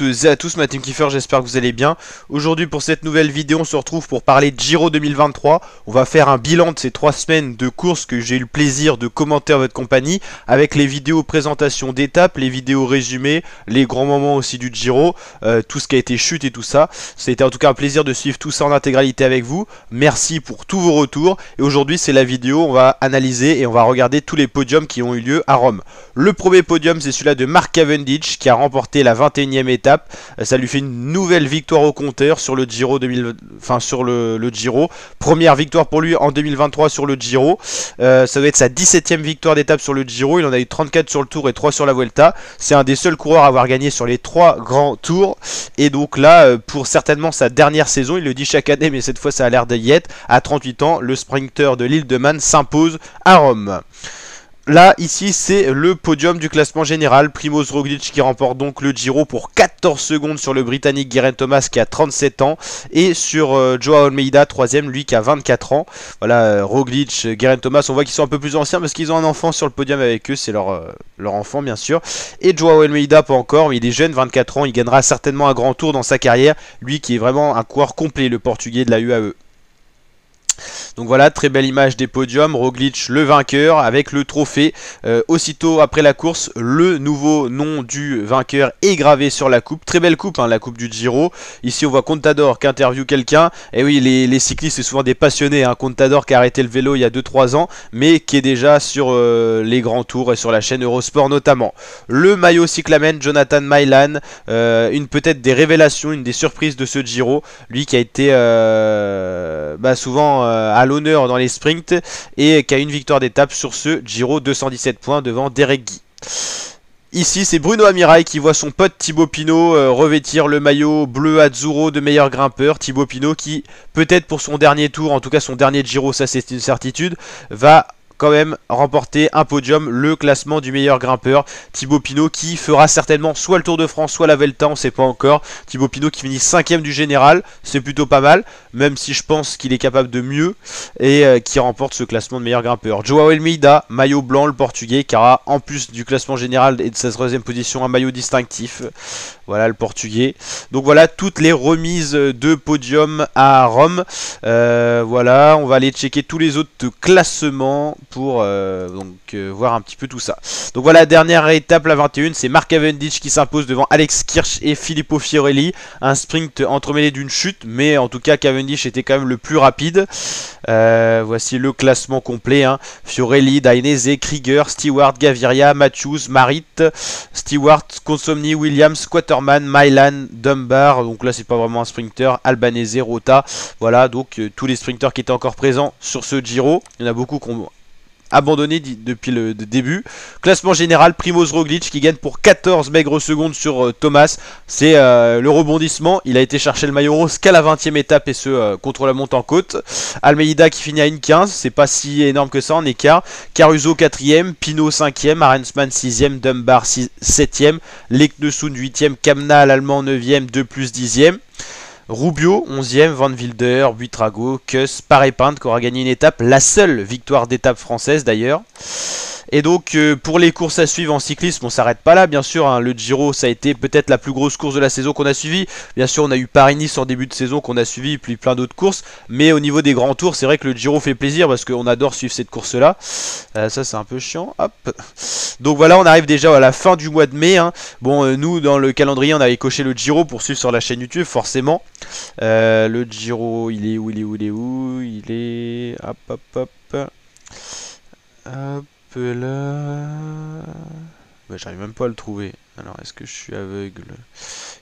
toutes et à tous, ma team Kiefer, j'espère que vous allez bien. Aujourd'hui pour cette nouvelle vidéo, on se retrouve pour parler de Giro 2023. On va faire un bilan de ces 3 semaines de course que j'ai eu le plaisir de commenter en votre compagnie, avec les vidéos présentation d'étapes, les vidéos résumées, les grands moments aussi du Giro, tout ce qui a été chute et tout ça. C'était en tout cas un plaisir de suivre tout ça en intégralité avec vous. Merci pour tous vos retours. Et aujourd'hui c'est la vidéo, on va analyser et on va regarder tous les podiums qui ont eu lieu à Rome. Le premier podium c'est celui-là de Mark Cavendish qui a remporté la 21e étape. Ça lui fait une nouvelle victoire au compteur sur le Giro 2000, sur le Giro. Première victoire pour lui en 2023 sur le Giro. Ça doit être sa 17e victoire d'étape sur le Giro. Il en a eu 34 sur le Tour et 3 sur la Vuelta. C'est un des seuls coureurs à avoir gagné sur les 3 grands tours. Et donc là, pour certainement sa dernière saison, il le dit chaque année, mais cette fois ça a l'air d'y être. À 38 ans, le sprinter de l'île de Man s'impose à Rome. Là, ici, c'est le podium du classement général. Primoz Roglic qui remporte donc le Giro pour 14 secondes sur le Britannique Geraint Thomas qui a 37 ans. Et sur Joao Almeida, 3ème, lui qui a 24 ans. Voilà, Roglic, Geraint Thomas, on voit qu'ils sont un peu plus anciens parce qu'ils ont un enfant sur le podium avec eux. C'est leur enfant, bien sûr. Et Joao Almeida, pas encore, mais il est jeune, 24 ans. Il gagnera certainement un grand tour dans sa carrière. Lui qui est vraiment un coureur complet, le portugais de la UAE. Donc voilà, très belle image des podiums, Roglic le vainqueur avec le trophée. Aussitôt après la course, le nouveau nom du vainqueur est gravé sur la coupe. Très belle coupe, hein, la coupe du Giro. Ici on voit Contador qui interviewe quelqu'un. Et oui, les cyclistes c'est souvent des passionnés, hein. Contador qui a arrêté le vélo il y a 2-3 ans, mais qui est déjà sur les grands tours et sur la chaîne Eurosport notamment. Le maillot cyclamen, Jonathan Mailan, une peut-être des révélations, une des surprises de ce Giro. Lui qui a été souvent à l'honneur dans les sprints et qui a une victoire d'étape sur ce Giro, 217 points devant Derek Guy. Ici c'est Bruno Amirail qui voit son pote Thibaut Pinot revêtir le maillot bleu azzurro de meilleur grimpeur. Thibaut Pinot qui peut-être pour son dernier tour, en tout cas son dernier Giro, ça c'est une certitude, va quand même remporter un podium, le classement du meilleur grimpeur. Thibaut Pinot qui fera certainement soit le Tour de France, soit la Vuelta, on ne sait pas encore. Thibaut Pinot qui finit 5ème du général, c'est plutôt pas mal, même si je pense qu'il est capable de mieux, et qui remporte ce classement de meilleur grimpeur. Joao Almeida, maillot blanc, le portugais, qui aura en plus du classement général et de sa 3ème position un maillot distinctif. Voilà le portugais. Donc voilà toutes les remises de podium à Rome. Voilà, on va aller checker tous les autres classements pour voir un petit peu tout ça. Donc voilà, dernière étape, la 21, c'est Mark Cavendish qui s'impose devant Alex Kirch et Filippo Fiorelli. Un sprint entremêlé d'une chute, mais en tout cas Cavendish était quand même le plus rapide. Voici le classement complet, hein. Fiorelli, Dainese, Krieger, Stewart, Gaviria, Matthews, Marit, Stewart, Consomni, Williams, Quaterman, Mailan, Dunbar. Donc là c'est pas vraiment un sprinter. Albanese, Rota. Voilà, donc tous les sprinters qui étaient encore présents sur ce Giro. Il y en a beaucoup qui ont abandonné depuis le début. Classement général, Primoz Roglic qui gagne pour 14 maigres secondes sur Thomas. C'est le rebondissement. Il a été chercher le maillot rose qu'à la 20e étape et ce contre la monte en côte. Almeida qui finit à 1,15. C'est pas si énorme que ça en écart. Caruso 4ème, Pinot 5ème, Arensman 6ème, Dunbar 7ème, Leknesund 8ème, Kamna l'allemand 9ème, 2 plus 10ème. Rubio 11ème, Van Wilder, Buitrago, Kuss, Paré-Pinte qui aura gagné une étape, la seule victoire d'étape française d'ailleurs. Et donc pour les courses à suivre en cyclisme, on s'arrête pas là bien sûr, hein. Le Giro ça a été peut-être la plus grosse course de la saison qu'on a suivie. Bien sûr on a eu Paris-Nice en début de saison qu'on a suivi, puis plein d'autres courses. Mais au niveau des grands tours, c'est vrai que le Giro fait plaisir parce qu'on adore suivre cette course là. Ça c'est un peu chiant, hop. Donc voilà, on arrive déjà à la fin du mois de mai, hein. Bon nous dans le calendrier on avait coché le Giro pour suivre sur la chaîne YouTube forcément. Le Giro il est où, il est hop hop hop hop là. J'arrive même pas à le trouver. Alors est-ce que je suis aveugle?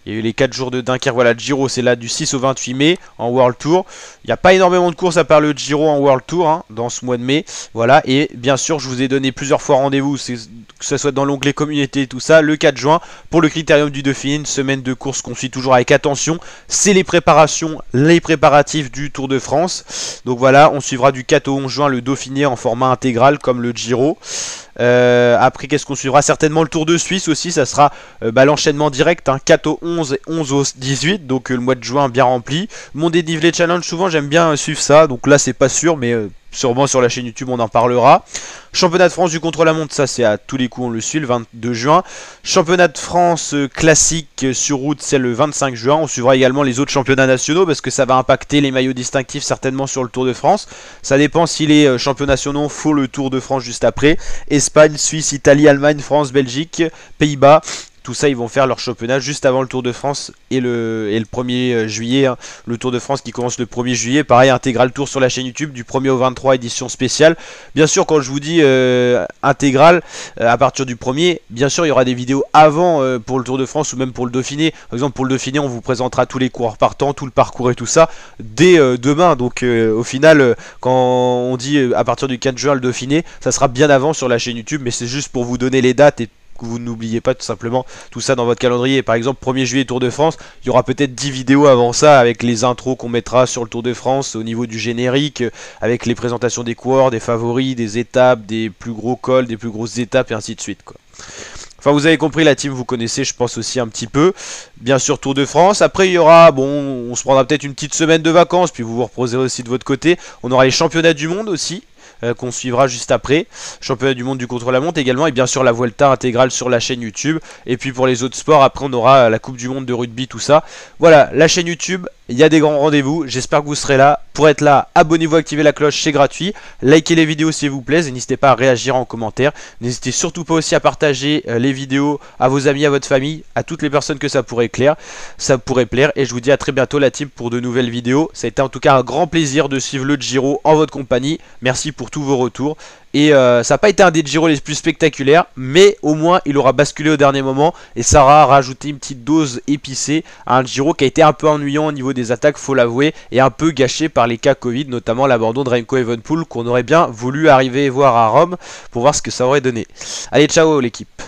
Il y a eu les 4 jours de Dunkerque. Voilà, le Giro c'est là du 6 au 28 mai en World Tour. Il n'y a pas énormément de courses à part le Giro en World Tour, hein, dans ce mois de mai. Voilà, et bien sûr je vous ai donné plusieurs fois rendez-vous, que ce soit dans l'onglet communauté et tout ça, le 4 juin pour le Critérium du Dauphiné, une semaine de course qu'on suit toujours avec attention. C'est les préparations, les préparatifs du Tour de France. Donc voilà, on suivra du 4 au 11 juin le Dauphiné en format intégral comme le Giro. Après qu'est-ce qu'on suivra? Certainement le Tour de Suisse aussi, ça sera l'enchaînement direct, hein, 4 au 11 et 11 au 18, donc le mois de juin bien rempli. Mon dénivelé challenge, souvent j'aime bien suivre ça, donc là c'est pas sûr, mais sûrement sur la chaîne YouTube on en parlera. Championnat de France du contre-la-montre, ça c'est à tous les coups on le suit le 22 juin. Championnat de France classique sur route, c'est le 25 juin. On suivra également les autres championnats nationaux parce que ça va impacter les maillots distinctifs certainement sur le Tour de France. Ça dépend si les championnats nationaux font le Tour de France juste après. Espagne, Suisse, Italie, Allemagne, France, Belgique, Pays-Bas. Tout ça, ils vont faire leur championnat juste avant le Tour de France et le 1er juillet. Hein. Le Tour de France qui commence le 1er juillet. Pareil, intégral tour sur la chaîne YouTube du 1er au 23, édition spéciale. Bien sûr, quand je vous dis intégral, à partir du 1er, bien sûr, il y aura des vidéos avant pour le Tour de France ou même pour le Dauphiné. Par exemple, pour le Dauphiné, on vous présentera tous les coureurs partants, tout le parcours et tout ça dès demain. Donc, au final, quand on dit à partir du 4 juin le Dauphiné, ça sera bien avant sur la chaîne YouTube. Mais c'est juste pour vous donner les dates et que vous n'oubliez pas tout simplement tout ça dans votre calendrier. Par exemple 1er juillet Tour de France, il y aura peut-être 10 vidéos avant ça avec les intros qu'on mettra sur le Tour de France au niveau du générique, avec les présentations des coureurs, des favoris, des étapes, des plus gros cols, des plus grosses étapes et ainsi de suite quoi. Enfin vous avez compris, la team vous connaissez je pense aussi un petit peu. Bien sûr Tour de France, après il y aura, bon on se prendra peut-être une petite semaine de vacances puis vous vous reposerez aussi de votre côté. On aura les championnats du monde aussi. Qu'on suivra juste après, championnat du monde du contre-la-montre également, et bien sûr la Vuelta intégrale sur la chaîne YouTube. Et puis pour les autres sports, après on aura la Coupe du Monde de rugby, tout ça. Voilà, la chaîne YouTube, il y a des grands rendez-vous, j'espère que vous serez là. Pour être là, abonnez-vous, activez la cloche, c'est gratuit. Likez les vidéos si vous plaisent et n'hésitez pas à réagir en commentaire. N'hésitez surtout pas aussi à partager les vidéos à vos amis, à votre famille, à toutes les personnes que ça pourrait plaire. Et je vous dis à très bientôt la team pour de nouvelles vidéos. Ça a été en tout cas un grand plaisir de suivre le Giro en votre compagnie. Merci pour tous vos retours. Et ça n'a pas été un des Giro les plus spectaculaires, mais au moins il aura basculé au dernier moment et ça aura rajouté une petite dose épicée à un Giro qui a été un peu ennuyant au niveau des attaques, faut l'avouer, et un peu gâché par les cas Covid, notamment l'abandon de Remco Evenepoel qu'on aurait bien voulu arriver voir à Rome pour voir ce que ça aurait donné. Allez, ciao l'équipe.